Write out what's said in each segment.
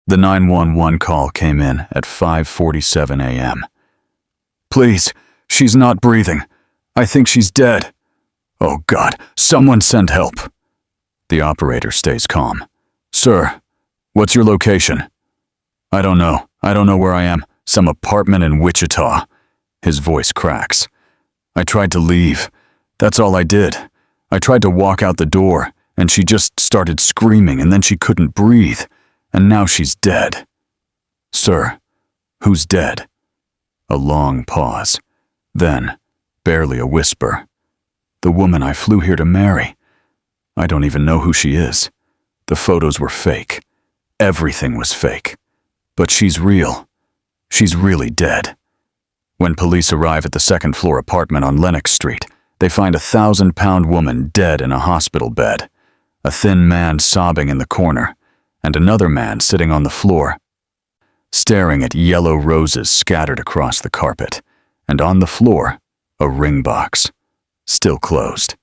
The 911 call came in at 5:47 a.m. "Please, she's not breathing. I think she's dead. Oh God, someone send help." The operator stays calm. "Sir, what's your location?" I don't know where I am. Some apartment in Wichita." His voice cracks. "I tried to leave. That's all I did. I tried to walk out the door, and she just started screaming, and then she couldn't breathe, and now she's dead." "Sir, who's dead?" A long pause. Then, barely a whisper. "The woman I flew here to marry. I don't even know who she is. The photos were fake. Everything was fake. But she's real. She's really dead." When police arrive at the second-floor apartment on Lenox Street, they find a 1,000-pound woman dead in a hospital bed, a thin man sobbing in the corner, and another man sitting on the floor, staring at yellow roses scattered across the carpet, and on the floor, a ring box, still closed.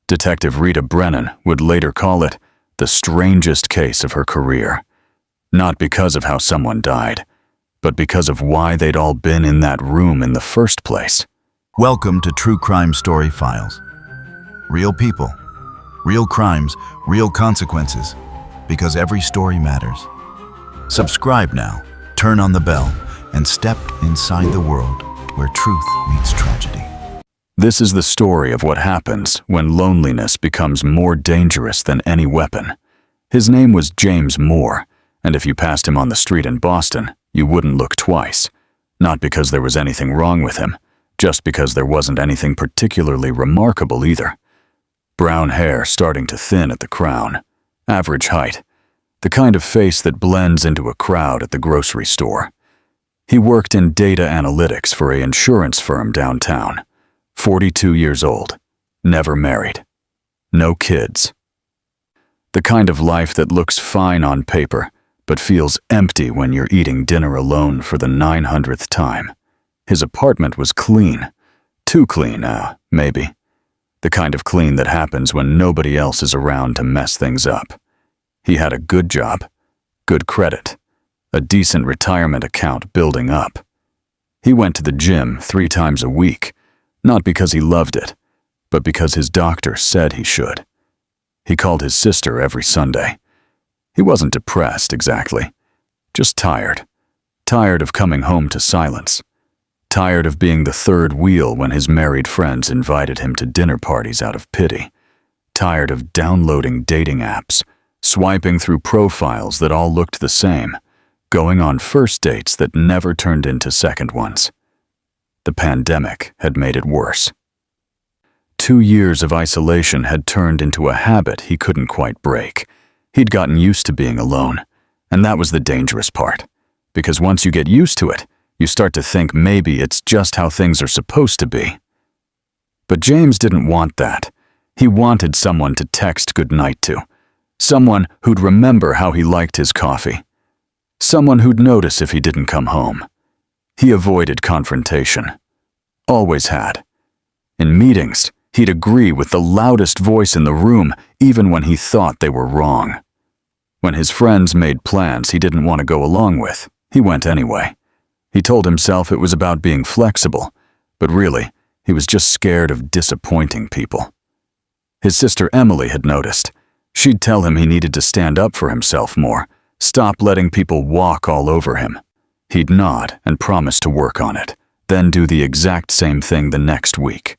Detective Rita Brennan would later call it the strangest case of her career, not because of how someone died, but because of why they'd all been in that room in the first place. Welcome to True Crime Story Files. Real people, real crimes, real consequences, because every story matters. Subscribe now, turn on the bell, and step inside the world where truth meets tragedy. This is the story of what happens when loneliness becomes more dangerous than any weapon. His name was James Moore, and if you passed him on the street in Boston, you wouldn't look twice. Not because there was anything wrong with him, just because there wasn't anything particularly remarkable either. Brown hair starting to thin at the crown, average height, the kind of face that blends into a crowd at the grocery store. He worked in data analytics for an insurance firm downtown. 42 years old, never married, no kids. The kind of life that looks fine on paper, but feels empty when you're eating dinner alone for the 900th time. His apartment was clean. Too clean, maybe. The kind of clean that happens when nobody else is around to mess things up. He had a good job, good credit, a decent retirement account building up. He went to the gym 3 times a week, not because he loved it, but because his doctor said he should. He called his sister every Sunday. He wasn't depressed, exactly. Just tired. Tired of coming home to silence. Tired of being the third wheel when his married friends invited him to dinner parties out of pity. Tired of downloading dating apps, swiping through profiles that all looked the same, going on first dates that never turned into second ones. The pandemic had made it worse. 2 years of isolation had turned into a habit he couldn't quite break. He'd gotten used to being alone, and that was the dangerous part, because once you get used to it, you start to think maybe it's just how things are supposed to be. But James didn't want that. He wanted someone to text goodnight to, someone who'd remember how he liked his coffee, someone who'd notice if he didn't come home. He avoided confrontation. Always had. In meetings, he'd agree with the loudest voice in the room, even when he thought they were wrong. When his friends made plans he didn't want to go along with, he went anyway. He told himself it was about being flexible, but really, he was just scared of disappointing people. His sister Emily had noticed. She'd tell him he needed to stand up for himself more, stop letting people walk all over him. He'd nod and promise to work on it, then do the exact same thing the next week.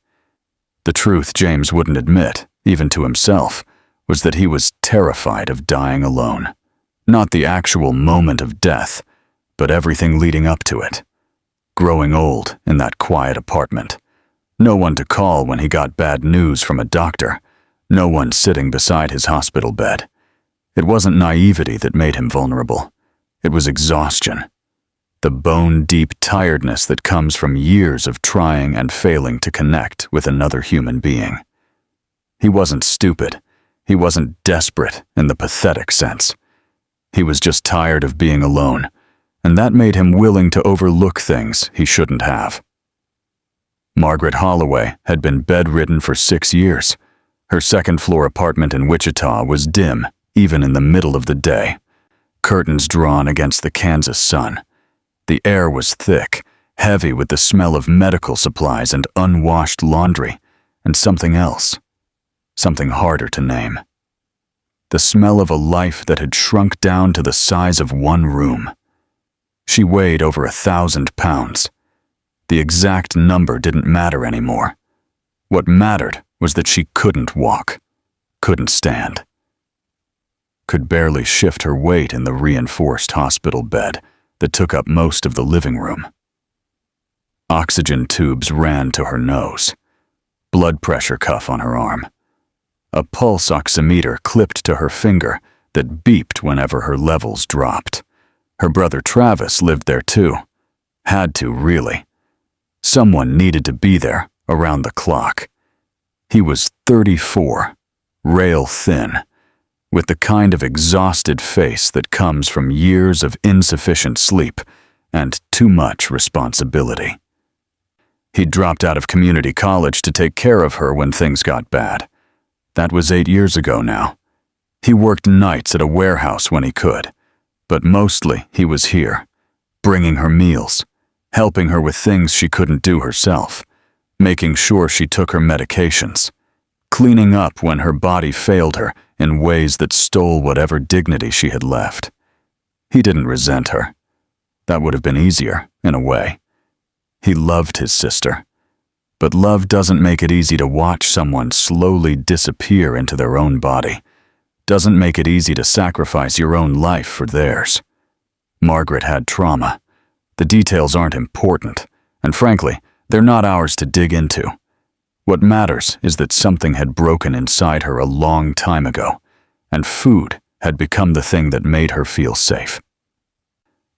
The truth James wouldn't admit, even to himself, was that he was terrified of dying alone. Not the actual moment of death, but everything leading up to it. Growing old in that quiet apartment. No one to call when he got bad news from a doctor. No one sitting beside his hospital bed. It wasn't naivety that made him vulnerable. It was exhaustion. The bone-deep tiredness that comes from years of trying and failing to connect with another human being. He wasn't stupid. He wasn't desperate in the pathetic sense. He was just tired of being alone, and that made him willing to overlook things he shouldn't have. Margaret Holloway had been bedridden for 6 years. Her second-floor apartment in Wichita was dim, even in the middle of the day. curtains drawn against the Kansas sun. The air was thick, heavy with the smell of medical supplies and unwashed laundry, and something else, something harder to name. The smell of a life that had shrunk down to the size of one room. She weighed over 1,000 pounds. The exact number didn't matter anymore. What mattered was that she couldn't walk, couldn't stand, could barely shift her weight in the reinforced hospital bed that took up most of the living room. Oxygen tubes ran to her nose, blood pressure cuff on her arm, a pulse oximeter clipped to her finger that beeped whenever her levels dropped. Her brother Travis lived there too. Had to, really. Someone needed to be there around the clock. He was 34, rail thin, with the kind of exhausted face that comes from years of insufficient sleep and too much responsibility. He'd dropped out of community college to take care of her when things got bad. That was 8 years ago now. He worked nights at a warehouse when he could, but mostly he was here, bringing her meals, helping her with things she couldn't do herself, making sure she took her medications, cleaning up when her body failed her in ways that stole whatever dignity she had left. He didn't resent her. That would have been easier, in a way. He loved his sister. But love doesn't make it easy to watch someone slowly disappear into their own body. Doesn't make it easy to sacrifice your own life for theirs. Margaret had trauma. The details aren't important, and frankly, they're not ours to dig into. What matters is that something had broken inside her a long time ago, and food had become the thing that made her feel safe.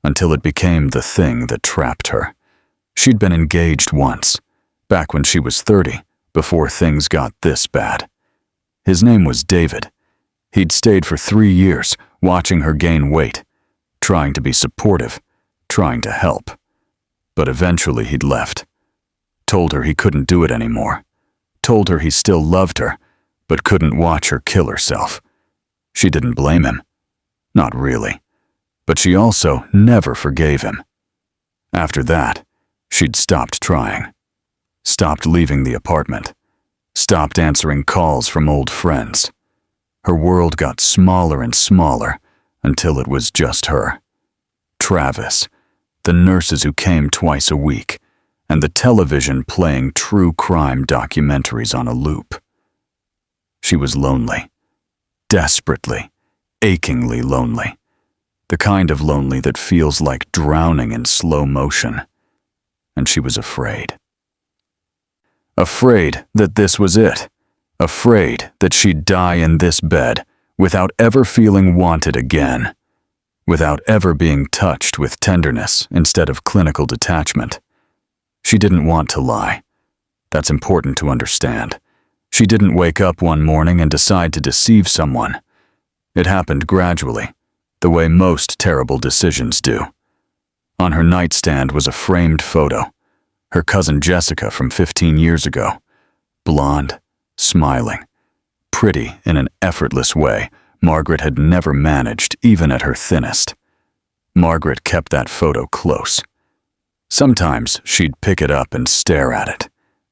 Until it became the thing that trapped her. She'd been engaged once, back when she was 30, before things got this bad. His name was David. He'd stayed for 3 years, watching her gain weight, trying to be supportive, trying to help. But eventually he'd left. Told her he couldn't do it anymore. Told her he still loved her, but couldn't watch her kill herself. She didn't blame him. Not really. But she also never forgave him. After that, she'd stopped trying. Stopped leaving the apartment. Stopped answering calls from old friends. Her world got smaller and smaller until it was just her. Travis, the nurses who came twice a week, and the television playing true crime documentaries on a loop. She was lonely. Desperately, achingly lonely. The kind of lonely that feels like drowning in slow motion. And she was afraid. Afraid that this was it. Afraid that she'd die in this bed without ever feeling wanted again. Without ever being touched with tenderness instead of clinical detachment. She didn't want to lie. That's important to understand. She didn't wake up one morning and decide to deceive someone. It happened gradually, the way most terrible decisions do. On her nightstand was a framed photo. Her cousin Jessica from 15 years ago. Blonde, smiling, pretty in an effortless way Margaret had never managed even at her thinnest. Margaret kept that photo close. Sometimes she'd pick it up and stare at it,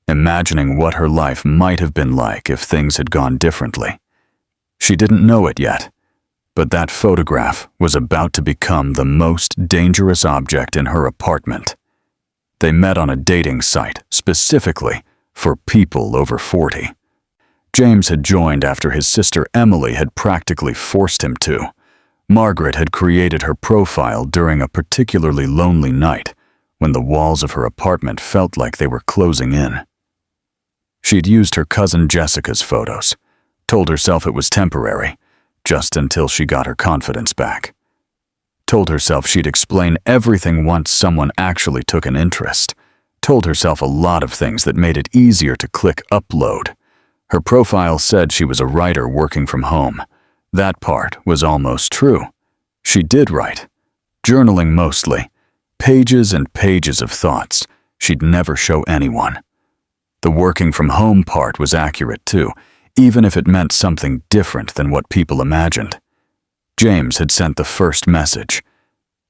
imagining what her life might have been like if things had gone differently. She didn't know it yet, but that photograph was about to become the most dangerous object in her apartment. They met on a dating site specifically for people over 40. James had joined after his sister Emily had practically forced him to. Margaret had created her profile during a particularly lonely night when the walls of her apartment felt like they were closing in. She'd used her cousin Jessica's photos, told herself it was temporary, just until she got her confidence back. Told herself she'd explain everything once someone actually took an interest. Told herself a lot of things that made it easier to click upload. Her profile said she was a writer working from home. That part was almost true. She did write. Journaling mostly. Pages and pages of thoughts she'd never show anyone. The working from home part was accurate too, even if it meant something different than what people imagined. James had sent the first message.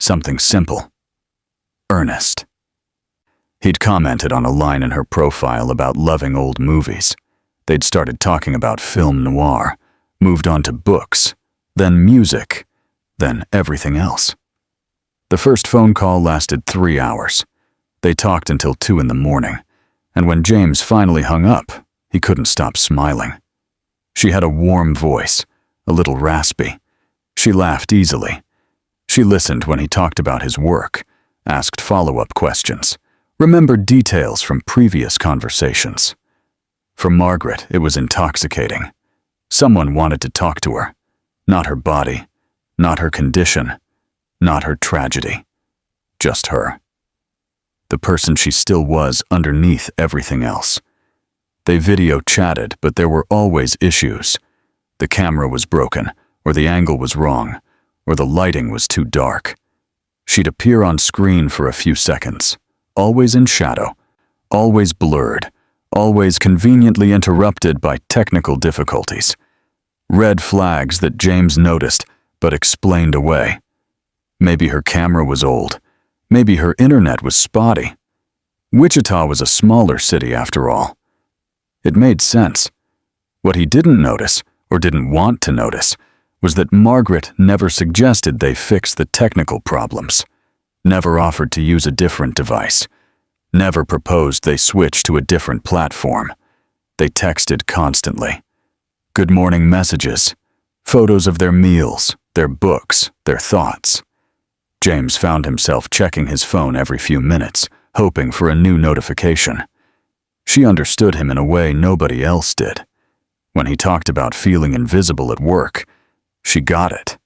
Something simple. Earnest. He'd commented on a line in her profile about loving old movies. They'd started talking about film noir, moved on to books, then music, then everything else. The first phone call lasted 3 hours. They talked until 2 in the morning, and when James finally hung up, he couldn't stop smiling. She had a warm voice, a little raspy. She laughed easily. She listened when he talked about his work, asked follow-up questions, remembered details from previous conversations. For Margaret, it was intoxicating. Someone wanted to talk to her. Not her body, not her condition, not her tragedy. Just her. The person she still was underneath everything else. They video chatted, but there were always issues. The camera was broken, or the angle was wrong, or the lighting was too dark. She'd appear on screen for a few seconds, always in shadow, always blurred, always conveniently interrupted by technical difficulties. Red flags that James noticed but explained away. Maybe her camera was old. Maybe her internet was spotty. Wichita was a smaller city after all. It made sense. What he didn't notice, or didn't want to notice, was that Margaret never suggested they fix the technical problems, never offered to use a different device, never proposed they switch to a different platform. They texted constantly. Good morning messages, photos of their meals, their books, their thoughts. James found himself checking his phone every few minutes, hoping for a new notification. She understood him in a way nobody else did. When he talked about feeling invisible at work, she got it.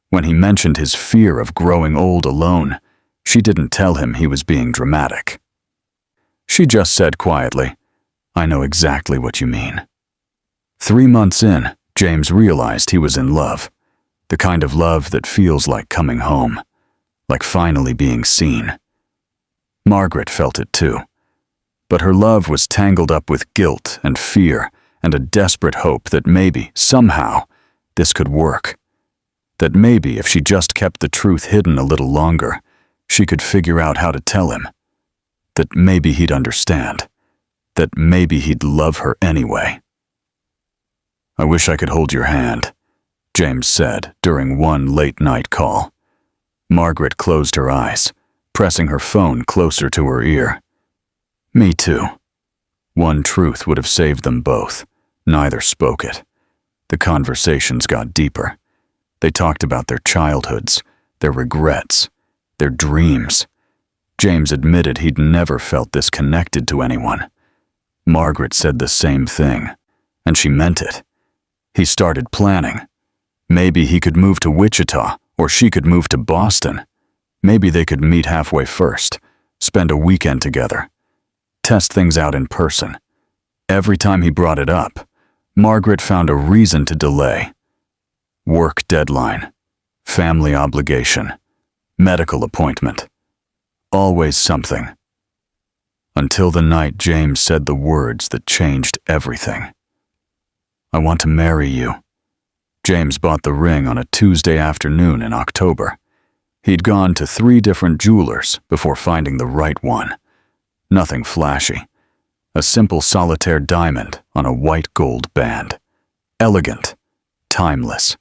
When he mentioned his fear of growing old alone, she didn't tell him he was being dramatic. She just said quietly, "I know exactly what you mean." 3 months in, James realized he was in love. The kind of love that feels like coming home, like finally being seen. Margaret felt it too. But her love was tangled up with guilt and fear and a desperate hope that maybe, somehow, this could work. That maybe if she just kept the truth hidden a little longer, she could figure out how to tell him. That maybe he'd understand. That maybe he'd love her anyway. "I wish I could hold your hand," James said during one late-night call. Margaret closed her eyes, pressing her phone closer to her ear. "Me too." One truth would have saved them both. Neither spoke it. The conversations got deeper. They talked about their childhoods, their regrets, their dreams. James admitted he'd never felt this connected to anyone. Margaret said the same thing, and she meant it. He started planning. Maybe he could move to Wichita, or she could move to Boston. Maybe they could meet halfway first, spend a weekend together, test things out in person. Every time he brought it up, Margaret found a reason to delay. Work deadline, family obligation, medical appointment. Always something. Until the night James said the words that changed everything. "I want to marry you." James bought the ring on a Tuesday afternoon in October. He'd gone to 3 different jewelers before finding the right one. Nothing flashy. A simple solitaire diamond on a white gold band. Elegant. Timeless.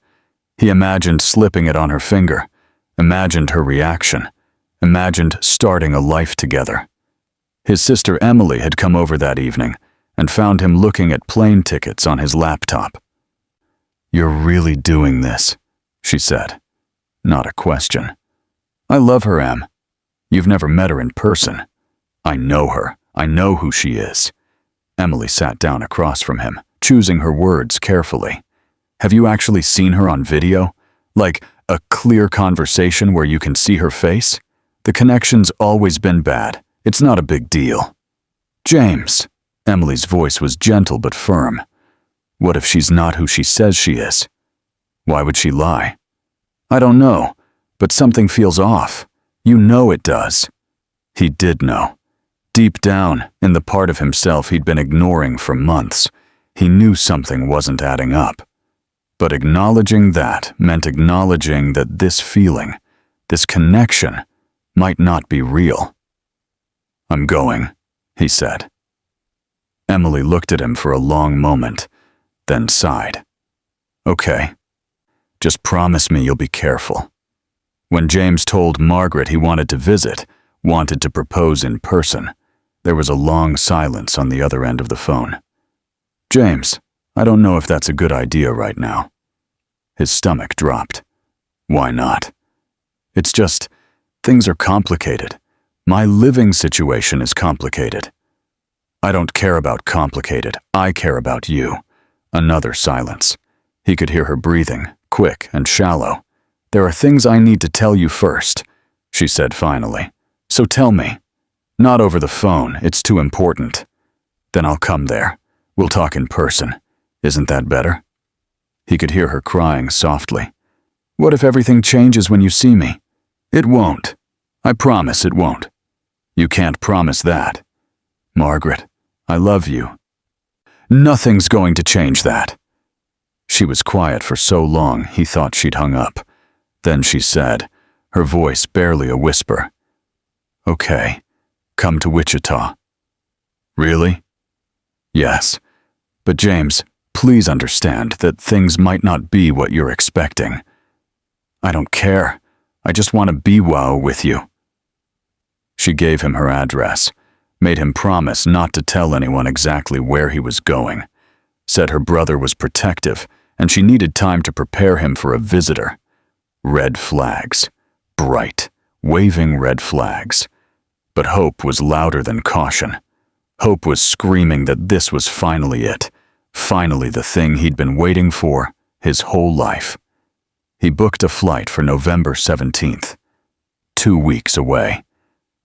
He imagined slipping it on her finger, imagined her reaction, imagined starting a life together. His sister Emily had come over that evening and found him looking at plane tickets on his laptop. "You're really doing this," she said. Not a question. "I love her, Em. You've never met her in person." "I know her. I know who she is." Emily sat down across from him, choosing her words carefully. "Have you actually seen her on video? Like a clear conversation where you can see her face? The connection's always been bad. It's not a big deal." "James." Emily's voice was gentle but firm. "What if she's not who she says she is? Why would she lie?" "I don't know, but something feels off. You know it does." He did know. Deep down, in the part of himself he'd been ignoring for months, he knew something wasn't adding up. But acknowledging that meant acknowledging that this feeling, this connection, might not be real. "I'm going," he said. Emily looked at him for a long moment, then sighed. "Okay. Just promise me you'll be careful." When James told Margaret he wanted to visit, wanted to propose in person, there was a long silence on the other end of the phone. "James, I don't know if that's a good idea right now." His stomach dropped. "Why not?" "It's just, things are complicated. My living situation is complicated." "I don't care about complicated. I care about you." Another silence. He could hear her breathing, quick and shallow. "There are things I need to tell you first," she said finally. "So tell me." "Not over the phone, it's too important." "Then I'll come there. We'll talk in person. Isn't that better?" He could hear her crying softly. "What if everything changes when you see me?" "It won't. I promise it won't." "You can't promise that." "Margaret, I love you." "Nothing's going to change that." She was quiet for so long he thought she'd hung up. Then she said, her voice barely a whisper, "Okay, come to Wichita." "Really?" "Yes. But James, please understand that things might not be what you're expecting." "I don't care. I just want to be with you." She gave him her address, made him promise not to tell anyone exactly where he was going, said her brother was protective and she needed time to prepare him for a visitor. Red flags. Bright, waving red flags. But hope was louder than caution. Hope was screaming that this was finally it, finally the thing he'd been waiting for his whole life. He booked a flight for November 17th. 2 weeks away.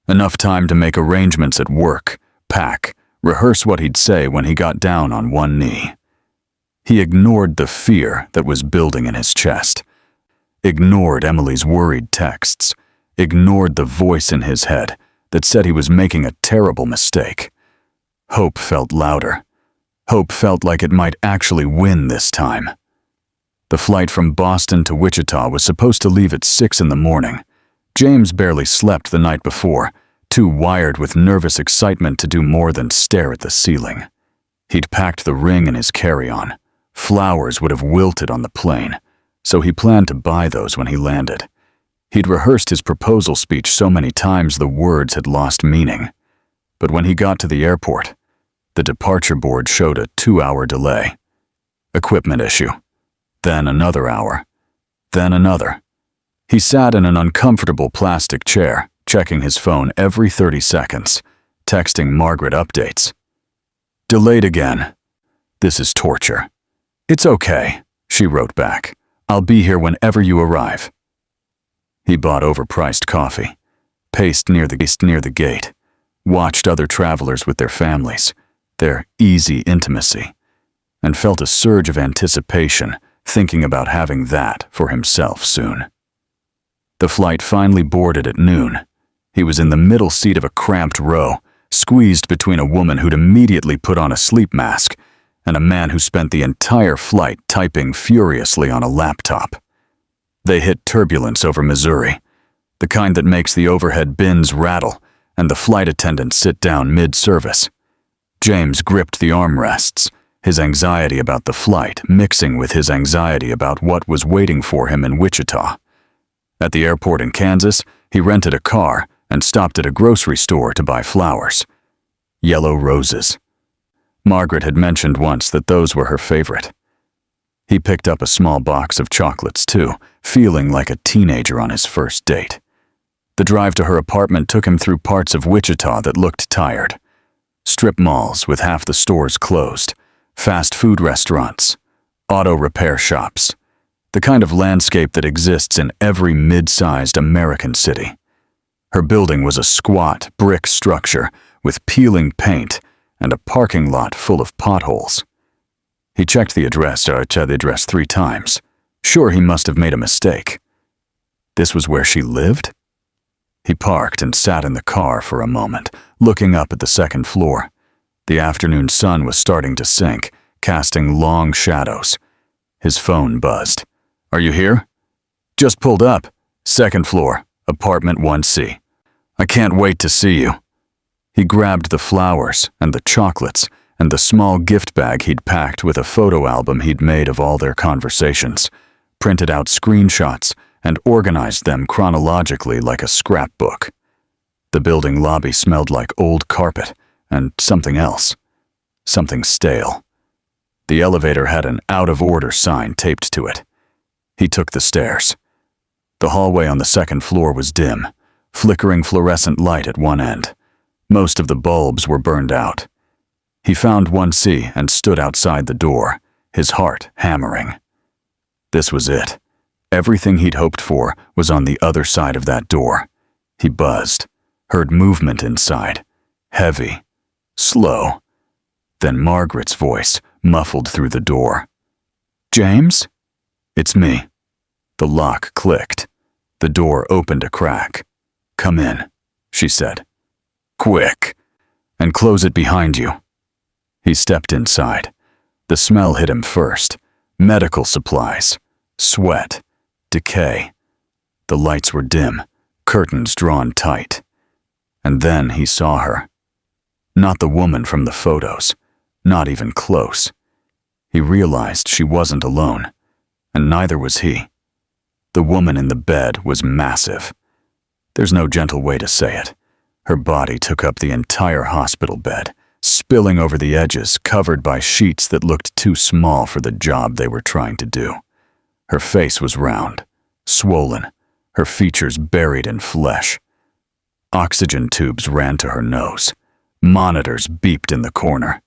Enough time to make arrangements at work, pack, rehearse what he'd say when he got down on one knee. He ignored the fear that was building in his chest. Ignored Emily's worried texts. Ignored the voice in his head that said he was making a terrible mistake. Hope felt louder. Hope felt like it might actually win this time. The flight from Boston to Wichita was supposed to leave at 6 in the morning. James barely slept the night before, too wired with nervous excitement to do more than stare at the ceiling. He'd packed the ring in his carry-on. Flowers would have wilted on the plane, so he planned to buy those when he landed. He'd rehearsed his proposal speech so many times the words had lost meaning. But when he got to the airport, the departure board showed a 2-hour delay. Equipment issue. Then another hour. Then another. He sat in an uncomfortable plastic chair, checking his phone every 30 seconds, texting Margaret updates. "Delayed again. This is torture." "It's okay," she wrote back. "I'll be here whenever you arrive." He bought overpriced coffee, paced near the gate, watched other travelers with their families, their easy intimacy, and felt a surge of anticipation thinking about having that for himself soon. The flight finally boarded at noon. He was in the middle seat of a cramped row, squeezed between a woman who'd immediately put on a sleep mask and a man who spent the entire flight typing furiously on a laptop. They hit turbulence over Missouri, the kind that makes the overhead bins rattle and the flight attendants sit down mid-service. James gripped the armrests, his anxiety about the flight mixing with his anxiety about what was waiting for him in Wichita. At the airport in Kansas, he rented a car and stopped at a grocery store to buy flowers. Yellow roses. Margaret had mentioned once that those were her favorite. He picked up a small box of chocolates too, feeling like a teenager on his first date. The drive to her apartment took him through parts of Wichita that looked tired. Strip malls with half the stores closed, fast food restaurants, auto repair shops, the kind of landscape that exists in every mid-sized American city. Her building was a squat brick structure with peeling paint and a parking lot full of potholes. He checked the address 3 times. Sure, he must have made a mistake. This was where she lived? He parked and sat in the car for a moment, looking up at the second floor. The afternoon sun was starting to sink, casting long shadows. His phone buzzed. "Are you here?" "Just pulled up. Second floor, apartment 1C. I can't wait to see you." He grabbed the flowers and the chocolates and the small gift bag he'd packed with a photo album he'd made of all their conversations, printed out screenshots, and organized them chronologically like a scrapbook. The building lobby smelled like old carpet and something else. Something stale. The elevator had an out-of-order sign taped to it. He took the stairs. The hallway on the second floor was dim, flickering fluorescent light at one end. Most of the bulbs were burned out. He found 1C and stood outside the door, his heart hammering. This was it. Everything he'd hoped for was on the other side of that door. He buzzed, heard movement inside, heavy, slow. Then Margaret's voice muffled through the door. "James?" "It's me." The lock clicked. The door opened a crack. "Come in," she said. "Quick, and close it behind you." He stepped inside. The smell hit him first. Medical supplies, sweat, decay. The lights were dim, curtains drawn tight. And then he saw her. Not the woman from the photos, not even close. He realized she wasn't alone, and neither was he. The woman in the bed was massive. There's no gentle way to say it. Her body took up the entire hospital bed, spilling over the edges, covered by sheets that looked too small for the job they were trying to do. Her face was round, swollen, her features buried in flesh. Oxygen tubes ran to her nose. Monitors beeped in the corner.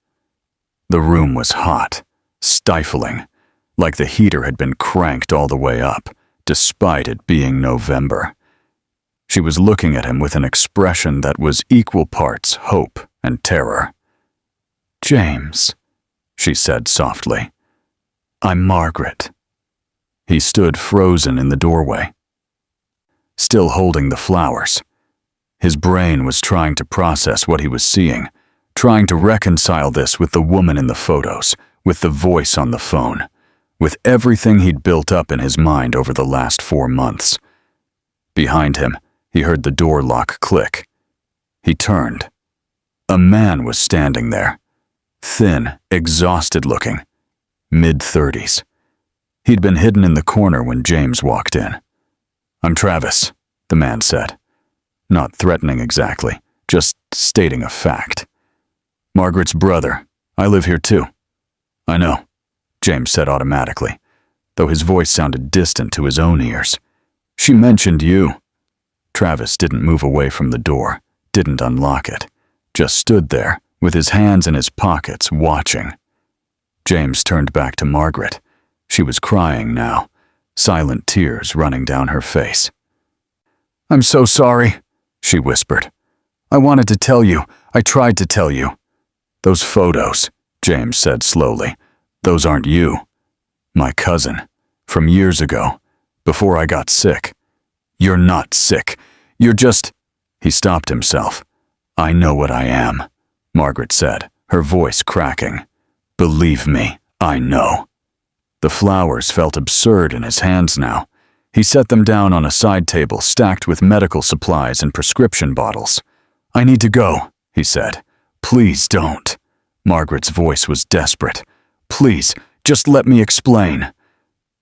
The room was hot, stifling, like the heater had been cranked all the way up, despite it being November. She was looking at him with an expression that was equal parts hope and terror. "James," she said softly. "I'm Margaret." He stood frozen in the doorway, still holding the flowers. His brain was trying to process what he was seeing, trying to reconcile this with the woman in the photos, with the voice on the phone, with everything he'd built up in his mind over the last 4 months. Behind him, he heard the door lock click. He turned. A man was standing there, thin, exhausted-looking, mid-30s. He'd been hidden in the corner when James walked in. "I'm Travis," the man said. Not threatening exactly, just stating a fact. "Margaret's brother. I live here too." "I know," James said automatically, though his voice sounded distant to his own ears. "She mentioned you." Travis didn't move away from the door, didn't unlock it, just stood there with his hands in his pockets, watching. James turned back to Margaret. She was crying now, silent tears running down her face. "I'm so sorry," she whispered. "I wanted to tell you. I tried to tell you." "Those photos," James said slowly. "Those aren't you. My cousin. From years ago. Before I got sick." "You're not sick. You're just—" He stopped himself. "I know what I am," Margaret said, her voice cracking. "Believe me, I know." The flowers felt absurd in his hands now. He set them down on a side table stacked with medical supplies and prescription bottles. "I need to go," he said. "Please don't." Margaret's voice was desperate. "Please, just let me explain."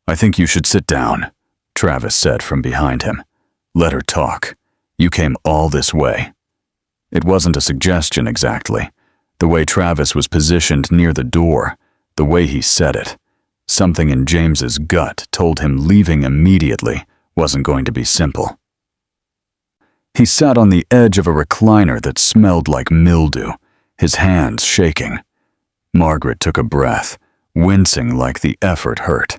"I think you should sit down," Travis said from behind him. "Let her talk. You came all this way." It wasn't a suggestion exactly. The way Travis was positioned near the door, the way he said it. Something in James's gut told him leaving immediately wasn't going to be simple. He sat on the edge of a recliner that smelled like mildew, his hands shaking. Margaret took a breath, wincing like the effort hurt.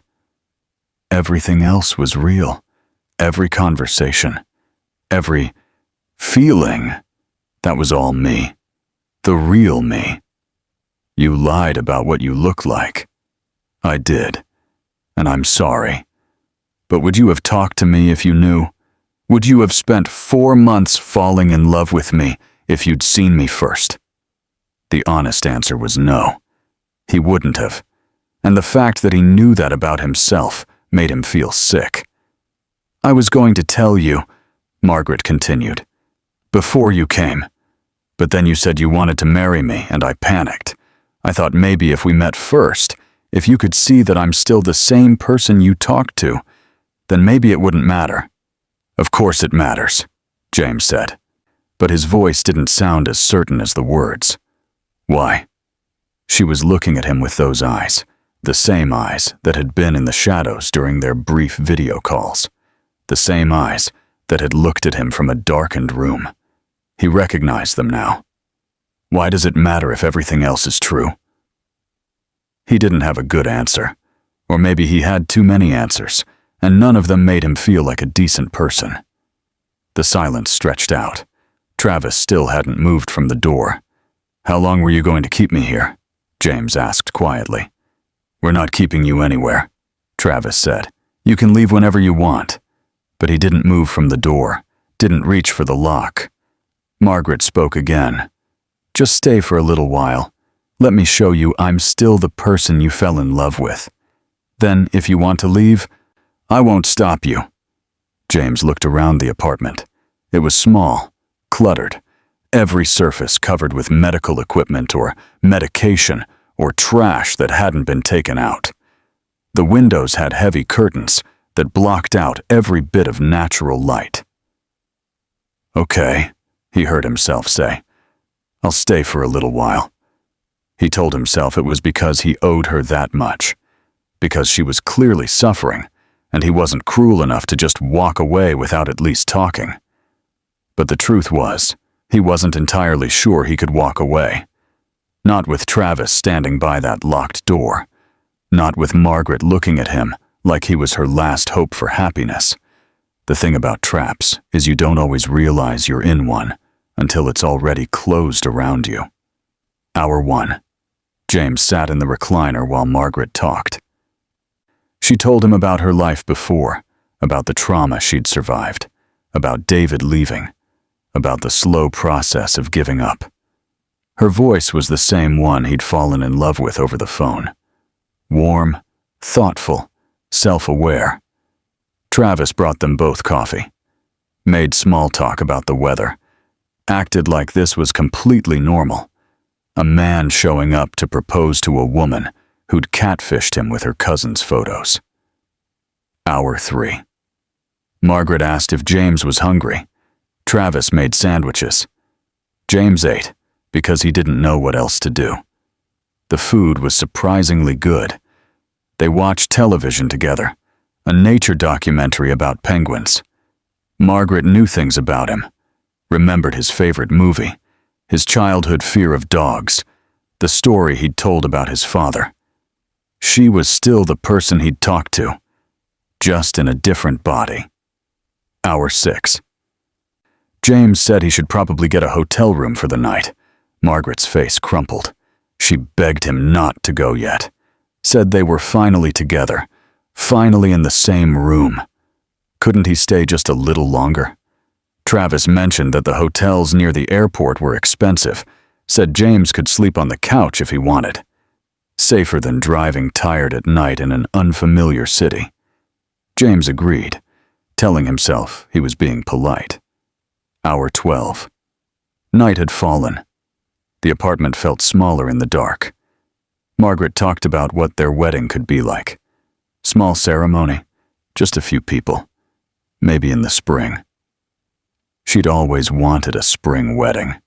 Everything else was real. Every conversation. Every feeling. That was all me. The real me. "You lied about what you look like." "I did. And I'm sorry. But would you have talked to me if you knew? Would you have spent 4 months falling in love with me if you'd seen me first?" The honest answer was no. He wouldn't have. And the fact that he knew that about himself made him feel sick. "I was going to tell you," Margaret continued, "before you came. But then you said you wanted to marry me, and I panicked. I thought maybe if we met first, if you could see that I'm still the same person you talked to, then maybe it wouldn't matter." "Of course it matters," James said, but his voice didn't sound as certain as the words. "Why?" She was looking at him with those eyes, the same eyes that had been in the shadows during their brief video calls, the same eyes that had looked at him from a darkened room. He recognized them now. Why does it matter if everything else is true? He didn't have a good answer, or maybe he had too many answers, and none of them made him feel like a decent person. The silence stretched out. Travis still hadn't moved from the door. "How long were you going to keep me here?" James asked quietly. "We're not keeping you anywhere," Travis said. "You can leave whenever you want." But he didn't move from the door, didn't reach for the lock. Margaret spoke again. "Just stay for a little while. Let me show you I'm still the person you fell in love with. Then, if you want to leave, I won't stop you." James looked around the apartment. It was small, cluttered, every surface covered with medical equipment or medication or trash that hadn't been taken out. The windows had heavy curtains that blocked out every bit of natural light. "Okay," he heard himself say. "I'll stay for a little while." He told himself it was because he owed her that much, because she was clearly suffering, and he wasn't cruel enough to just walk away without at least talking. But the truth was, he wasn't entirely sure he could walk away. Not with Travis standing by that locked door. Not with Margaret looking at him like he was her last hope for happiness. The thing about traps is you don't always realize you're in one until it's already closed around you. Hour 1. James sat in the recliner while Margaret talked. She told him about her life before, about the trauma she'd survived, about David leaving, about the slow process of giving up. Her voice was the same one he'd fallen in love with over the phone. Warm, thoughtful, self-aware. Travis brought them both coffee. Made small talk about the weather. Acted like this was completely normal. A man showing up to propose to a woman who'd catfished him with her cousin's photos. Hour 3. Margaret asked if James was hungry. Travis made sandwiches. James ate because he didn't know what else to do. The food was surprisingly good. They watched television together, a nature documentary about penguins. Margaret knew things about him, remembered his favorite movie, his childhood fear of dogs, the story he'd told about his father. She was still the person he'd talked to, just in a different body. Hour 6. James said he should probably get a hotel room for the night. Margaret's face crumpled. She begged him not to go yet. Said they were finally together, finally in the same room. Couldn't he stay just a little longer? Travis mentioned that the hotels near the airport were expensive, said James could sleep on the couch if he wanted. Safer than driving tired at night in an unfamiliar city. James agreed, telling himself he was being polite. Hour 12. Night had fallen. The apartment felt smaller in the dark. Margaret talked about what their wedding could be like. Small ceremony, just a few people. Maybe in the spring. She'd always wanted a spring wedding.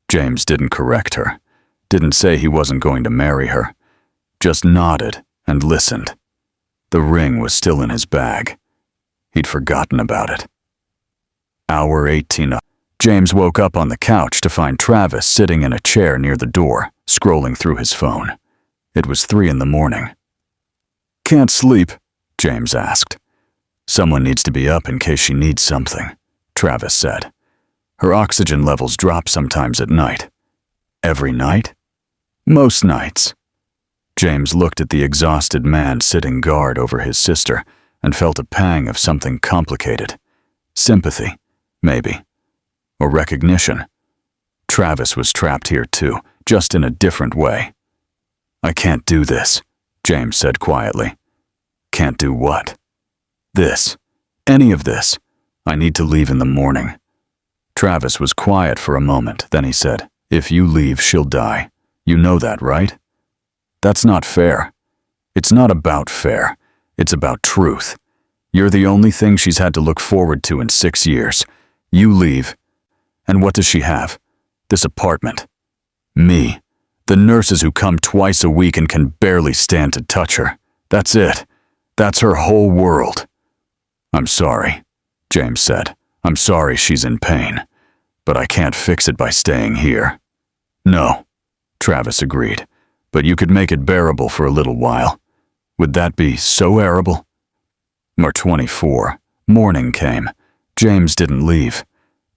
James didn't correct her, didn't say he wasn't going to marry her, just nodded and listened. The ring was still in his bag. He'd forgotten about it. Hour 18. James woke up on the couch to find Travis sitting in a chair near the door, scrolling through his phone. It was 3 a.m. "Can't sleep?" James asked. "Someone needs to be up in case she needs something," Travis said. "Her oxygen levels drop sometimes at night." "Every night?" "Most nights." James looked at the exhausted man sitting guard over his sister and felt a pang of something complicated. Sympathy, maybe. Or recognition. Travis was trapped here too, just in a different way. "I can't do this," James said quietly. Can't do what? This. Any of this. I need to leave in the morning. Travis was quiet for a moment, then he said, If you leave, she'll die. You know that, right? That's not fair. It's not about fair. It's about truth. You're the only thing she's had to look forward to in 6 years. You leave. And what does she have? This apartment. Me. The nurses who come twice a week and can barely stand to touch her. That's it. That's her whole world. I'm sorry, James said. I'm sorry she's in pain. But I can't fix it by staying here. No, Travis agreed. But you could make it bearable for a little while. Would that be so bearable? Mar 24. Morning came. James didn't leave.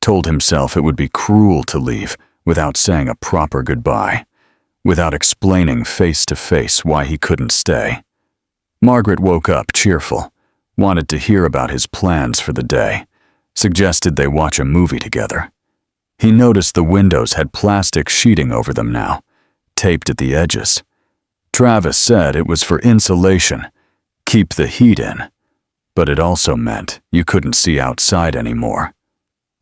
Told himself it would be cruel to leave without saying a proper goodbye, without explaining face to face why he couldn't stay. Margaret woke up cheerful, wanted to hear about his plans for the day, suggested they watch a movie together. He noticed the windows had plastic sheeting over them now, taped at the edges. Travis said it was for insulation, keep the heat in, but it also meant you couldn't see outside anymore.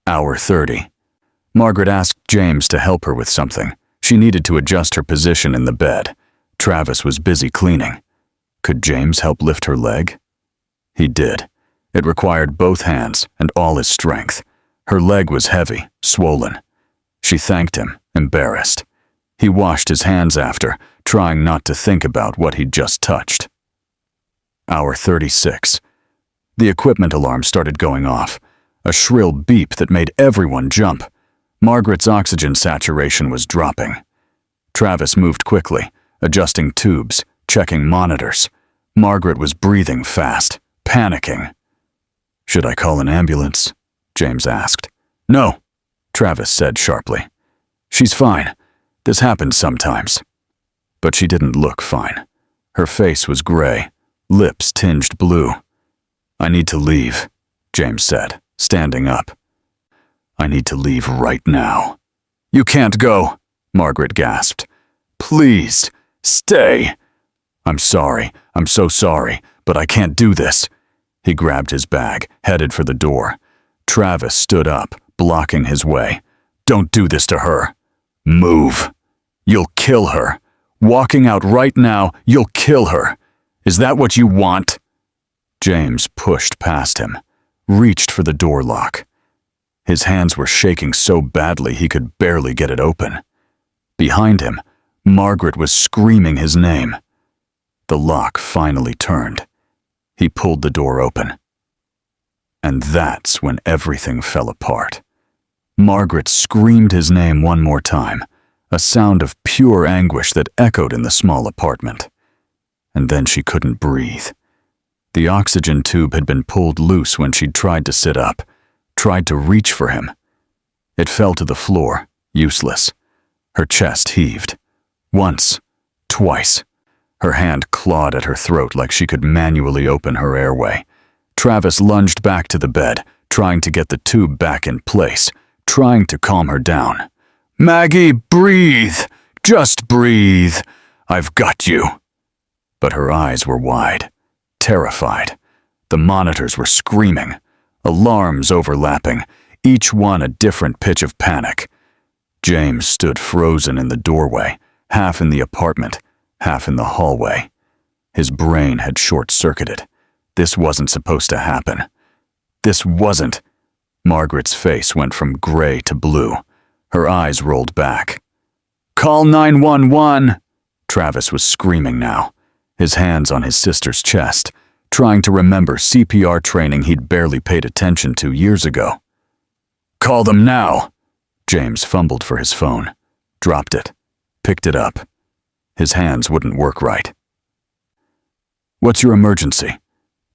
Hour 30. Margaret asked James to help her with something. She needed to adjust her position in the bed. Travis was busy cleaning. Could James help lift her leg? He did. It required both hands and all his strength. Her leg was heavy, swollen. She thanked him, embarrassed. He washed his hands after, trying not to think about what he'd just touched. Hour 36. The equipment alarm started going off, a shrill beep that made everyone jump. Margaret's oxygen saturation was dropping. Travis moved quickly, adjusting tubes, checking monitors. Margaret was breathing fast, panicking. Should I call an ambulance? James asked. No, Travis said sharply. She's fine. This happens sometimes. But she didn't look fine. Her face was gray, lips tinged blue. I need to leave, James said, standing up. I need to leave right now. You can't go, Margaret gasped. Please, stay. I'm sorry, I'm so sorry, but I can't do this. He grabbed his bag, headed for the door. Travis stood up, blocking his way. Don't do this to her. Move. You'll kill her. Walking out right now, you'll kill her. Is that what you want? James pushed past him, reached for the door lock. His hands were shaking so badly he could barely get it open. Behind him, Margaret was screaming his name. The lock finally turned. He pulled the door open. And that's when everything fell apart. Margaret screamed his name one more time, a sound of pure anguish that echoed in the small apartment. And then she couldn't breathe. The oxygen tube had been pulled loose when she'd tried to sit up, tried to reach for him. It fell to the floor, useless. Her chest heaved. Once, twice. Her hand clawed at her throat like she could manually open her airway. Travis lunged back to the bed, trying to get the tube back in place, trying to calm her down. Maggie, breathe! Just breathe! I've got you! But her eyes were wide, terrified. The monitors were screaming, alarms overlapping, each one a different pitch of panic. James stood frozen in the doorway, half in the apartment, half in the hallway. His brain had short-circuited. This wasn't supposed to happen. This wasn't. Margaret's face went from gray to blue. Her eyes rolled back. Call 911! Travis was screaming now, his hands on his sister's chest, trying to remember CPR training he'd barely paid attention to years ago. Call them now! James fumbled for his phone, dropped it, picked it up. His hands wouldn't work right. What's your emergency?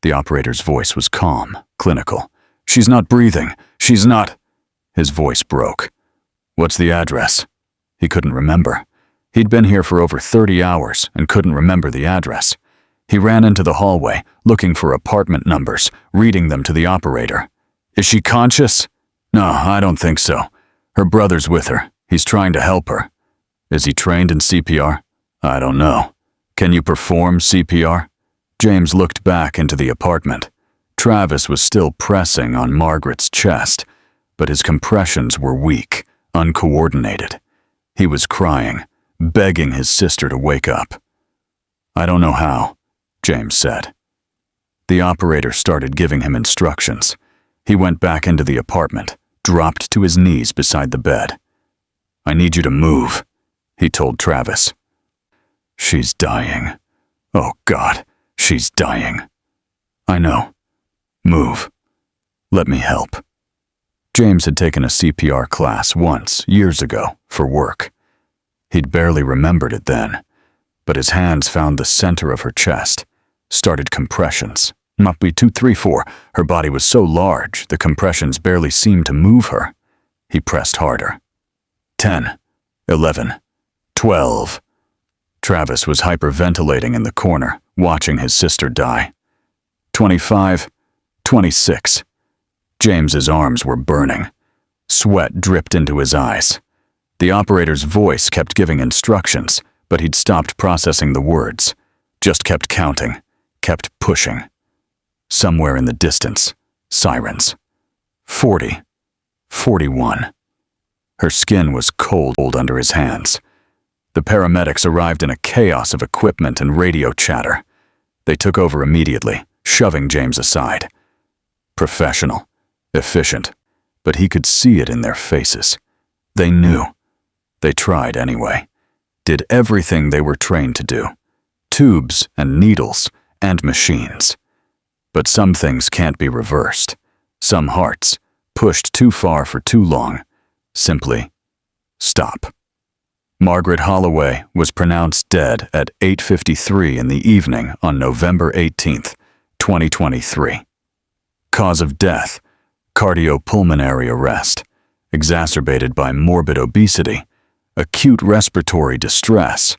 The operator's voice was calm, clinical. She's not breathing. She's not... His voice broke. What's the address? He couldn't remember. He'd been here for over 30 hours and couldn't remember the address. He ran into the hallway, looking for apartment numbers, reading them to the operator. Is she conscious? No, I don't think so. Her brother's with her. He's trying to help her. Is he trained in CPR? I don't know. Can you perform CPR? James looked back into the apartment. Travis was still pressing on Margaret's chest, but his compressions were weak, uncoordinated. He was crying, begging his sister to wake up. I don't know how, James said. The operator started giving him instructions. He went back into the apartment, dropped to his knees beside the bed. I need you to move, he told Travis. She's dying. Oh God, she's dying. I know. Move. Let me help. James had taken a CPR class once, years ago, for work. He'd barely remembered it then, but his hands found the center of her chest, started compressions. Must be 2, 3, 4. Her body was so large, the compressions barely seemed to move her. He pressed harder. 10, 11, 12. Travis was hyperventilating in the corner, watching his sister die. 25, 26. James's arms were burning. Sweat dripped into his eyes. The operator's voice kept giving instructions, but he'd stopped processing the words, just kept counting, kept pushing. Somewhere in the distance, sirens. 40, 41. Her skin was cold under his hands. The paramedics arrived in a chaos of equipment and radio chatter. They took over immediately, shoving James aside. Professional, efficient, but he could see it in their faces. They knew. They tried anyway. Did everything they were trained to do. Tubes and needles and machines. But some things can't be reversed. Some hearts, pushed too far for too long, simply stop. Margaret Holloway was pronounced dead at 8:53 in the evening on November 18th, 2023. Cause of death, cardiopulmonary arrest, exacerbated by morbid obesity, acute respiratory distress,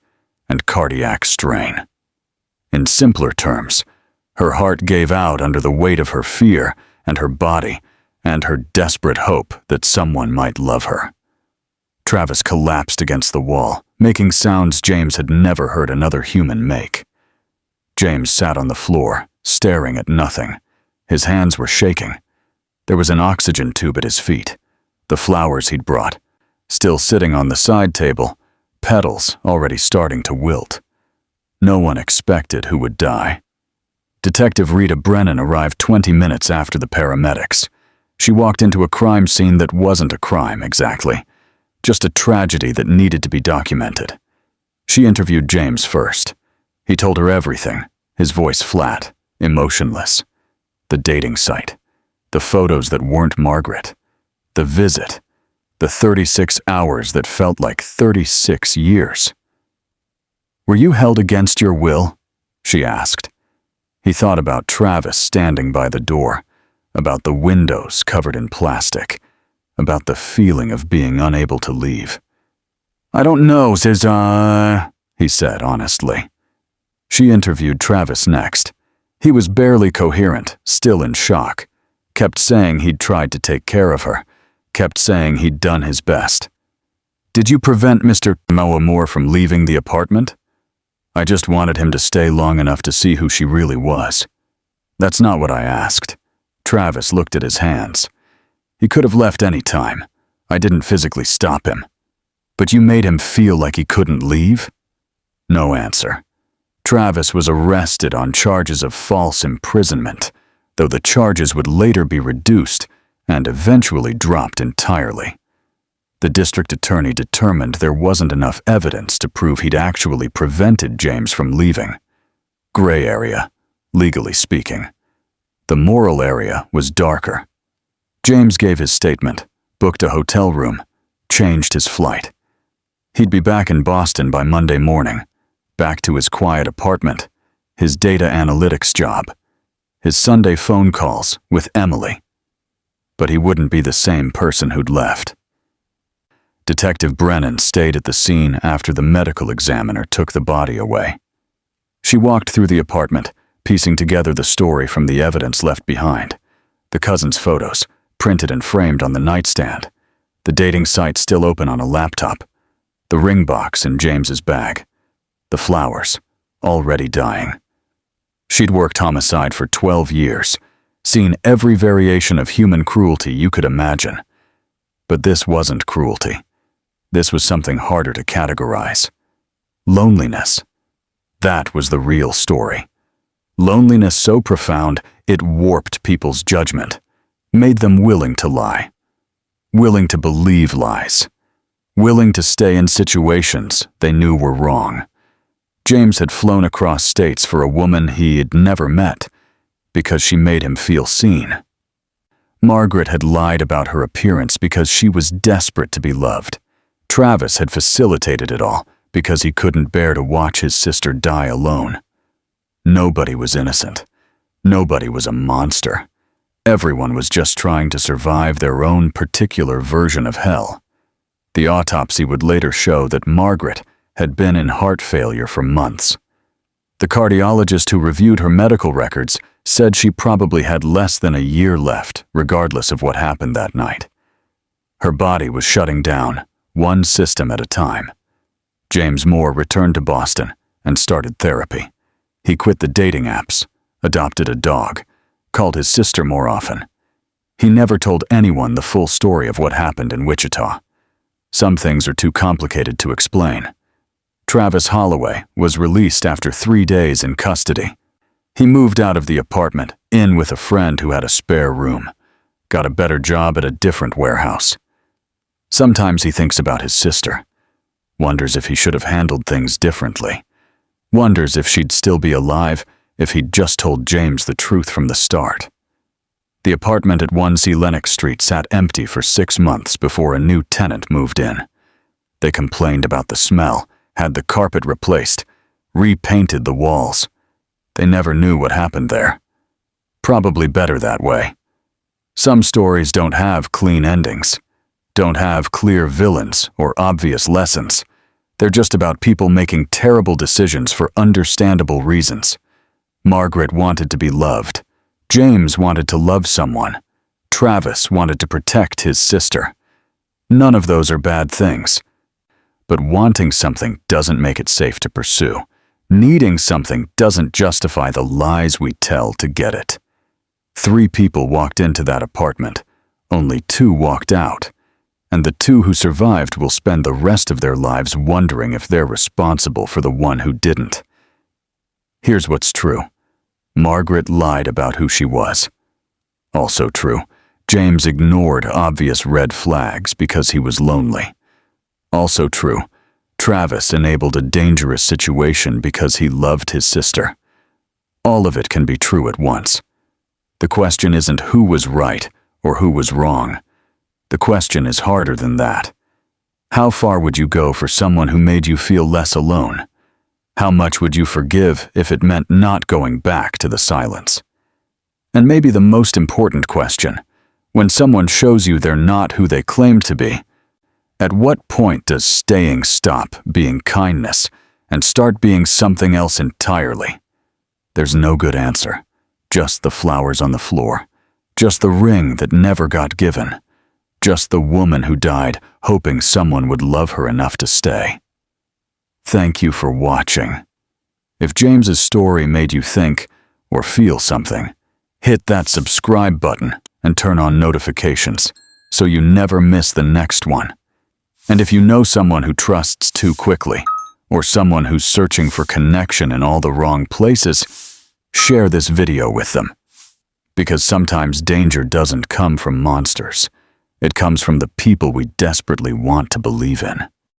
and cardiac strain. In simpler terms, her heart gave out under the weight of her fear and her body and her desperate hope that someone might love her. Travis collapsed against the wall, making sounds James had never heard another human make. James sat on the floor, staring at nothing. His hands were shaking. There was an oxygen tube at his feet. The flowers he'd brought, still sitting on the side table, petals already starting to wilt. No one expected who would die. Detective Rita Brennan arrived 20 minutes after the paramedics. She walked into a crime scene that wasn't a crime exactly, just a tragedy that needed to be documented. She interviewed James first. He told her everything, his voice flat, emotionless. The dating site, the photos that weren't Margaret, the visit, the 36 hours that felt like 36 years. Were you held against your will? She asked. He thought about Travis standing by the door, about the windows covered in plastic, about the feeling of being unable to leave. I don't know, he said honestly. She interviewed Travis next. He was barely coherent, still in shock. Kept saying he'd tried to take care of her. Kept saying he'd done his best. Did you prevent Mr. Moore from leaving the apartment? I just wanted him to stay long enough to see who she really was. That's not what I asked. Travis looked at his hands. He could have left any time. I didn't physically stop him. But you made him feel like he couldn't leave? No answer. Travis was arrested on charges of false imprisonment, though the charges would later be reduced and eventually dropped entirely. The district attorney determined there wasn't enough evidence to prove he'd actually prevented James from leaving. Gray area, legally speaking. The moral area was darker. James gave his statement, booked a hotel room, changed his flight. He'd be back in Boston by Monday morning, back to his quiet apartment, his data analytics job, his Sunday phone calls with Emily. But he wouldn't be the same person who'd left. Detective Brennan stayed at the scene after the medical examiner took the body away. She walked through the apartment, piecing together the story from the evidence left behind. The cousin's photos, printed and framed on the nightstand. The dating site still open on a laptop. The ring box in James's bag. The flowers, already dying. She'd worked homicide for 12 years, seen every variation of human cruelty you could imagine. But this wasn't cruelty. This was something harder to categorize. Loneliness. That was the real story. Loneliness so profound it warped people's judgment, made them willing to lie, willing to believe lies, willing to stay in situations they knew were wrong. James had flown across states for a woman he'd never met because she made him feel seen. Margaret had lied about her appearance because she was desperate to be loved. Travis had facilitated it all because he couldn't bear to watch his sister die alone. Nobody was innocent. Nobody was a monster. Everyone was just trying to survive their own particular version of hell. The autopsy would later show that Margaret had been in heart failure for months. The cardiologist who reviewed her medical records said she probably had less than a year left, regardless of what happened that night. Her body was shutting down, one system at a time. James Moore returned to Boston and started therapy. He quit the dating apps, adopted a dog, called his sister more often. He never told anyone the full story of what happened in Wichita. Some things are too complicated to explain. Travis Holloway was released after 3 days in custody. He moved out of the apartment, in with a friend who had a spare room, got a better job at a different warehouse. Sometimes he thinks about his sister, wonders if he should have handled things differently, wonders if she'd still be alive if he'd just told James the truth from the start. The apartment at 1C Lenox Street sat empty for 6 months before a new tenant moved in. They complained about the smell, had the carpet replaced, repainted the walls. They never knew what happened there. Probably better that way. Some stories don't have clean endings, don't have clear villains or obvious lessons. They're just about people making terrible decisions for understandable reasons. Margaret wanted to be loved. James wanted to love someone. Travis wanted to protect his sister. None of those are bad things. But wanting something doesn't make it safe to pursue. Needing something doesn't justify the lies we tell to get it. 3 people walked into that apartment. Only 2 walked out. And the 2 who survived will spend the rest of their lives wondering if they're responsible for the one who didn't. Here's what's true. Margaret lied about who she was. Also true, James ignored obvious red flags because he was lonely. Also true, Travis enabled a dangerous situation because he loved his sister. All of it can be true at once. The question isn't who was right or who was wrong. The question is harder than that. How far would you go for someone who made you feel less alone? How much would you forgive if it meant not going back to the silence? And maybe the most important question, when someone shows you they're not who they claim to be, at what point does staying stop being kindness and start being something else entirely? There's no good answer. Just the flowers on the floor. Just the ring that never got given. Just the woman who died hoping someone would love her enough to stay. Thank you for watching. If James's story made you think or feel something, hit that subscribe button and turn on notifications so you never miss the next one. And if you know someone who trusts too quickly, or someone who's searching for connection in all the wrong places, share this video with them. Because sometimes danger doesn't come from monsters. It comes from the people we desperately want to believe in.